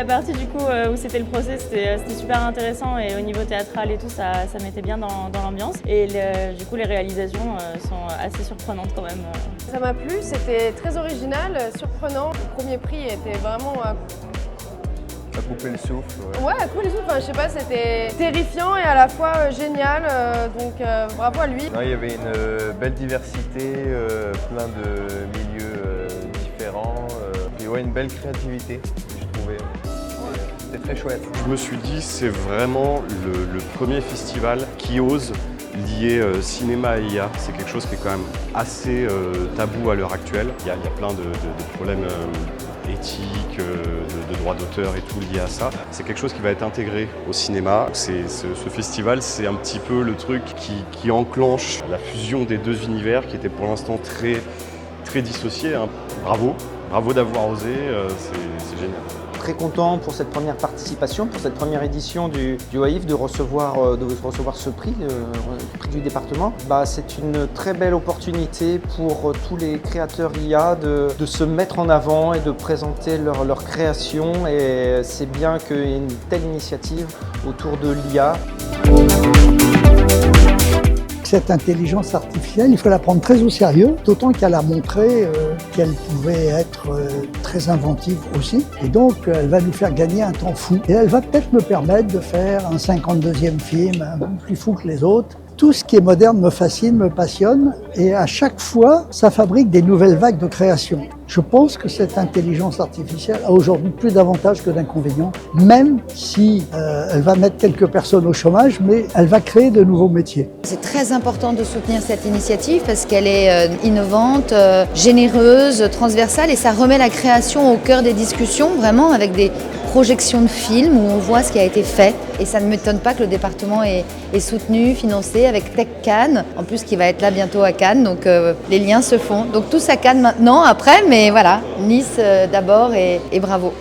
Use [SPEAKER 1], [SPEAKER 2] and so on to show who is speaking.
[SPEAKER 1] la partie du coup où c'était le procès, c'était super intéressant et au niveau théâtral et tout, ça mettait bien dans l'ambiance. Et du coup, les réalisations sont assez surprenantes quand même.
[SPEAKER 2] Ça m'a plu, c'était très original, surprenant. Le premier prix était vraiment
[SPEAKER 3] à couper le souffle.
[SPEAKER 2] Ouais, à couper le souffle. Enfin, je sais pas, c'était terrifiant et à la fois génial. Donc bravo à lui.
[SPEAKER 3] Non, il y avait une belle diversité, plein de milieux différents. Et ouais, une belle créativité, je trouvais. C'était très chouette.
[SPEAKER 4] Je me suis dit, c'est vraiment le premier festival qui ose lier cinéma et IA. C'est quelque chose qui est quand même assez tabou à l'heure actuelle. Il y a plein de problèmes éthiques, de droits d'auteur et tout lié à ça. C'est quelque chose qui va être intégré au cinéma. Ce festival, c'est un petit peu le truc qui enclenche la fusion des deux univers qui étaient pour l'instant très dissociés. Hein. Bravo d'avoir osé, c'est génial.
[SPEAKER 5] Très content pour cette première participation, pour cette première édition du OAIF de recevoir ce prix, le prix du département. C'est une très belle opportunité pour tous les créateurs IA de se mettre en avant et de présenter leur création. Et c'est bien qu'il y ait une telle initiative autour de l'IA.
[SPEAKER 6] Cette intelligence artificielle, il faut la prendre très au sérieux, d'autant qu'elle a montré qu'elle pouvait être très inventive aussi. Et donc, elle va nous faire gagner un temps fou. Et elle va peut-être me permettre de faire un 52e film un peu plus fou que les autres. Tout ce qui est moderne me fascine, me passionne, et à chaque fois, ça fabrique des nouvelles vagues de création. Je pense que cette intelligence artificielle a aujourd'hui plus d'avantages que d'inconvénients, même si elle va mettre quelques personnes au chômage, mais elle va créer de nouveaux métiers.
[SPEAKER 7] C'est très important de soutenir cette initiative parce qu'elle est innovante, généreuse, transversale, et ça remet la création au cœur des discussions, vraiment avec des projections de films où on voit ce qui a été fait. Et ça ne m'étonne pas que le département est soutenu, financé avec Tech Cannes, en plus qui va être là bientôt à Cannes, donc les liens se font. Donc tous à Cannes maintenant, après, mais voilà, Nice d'abord et bravo.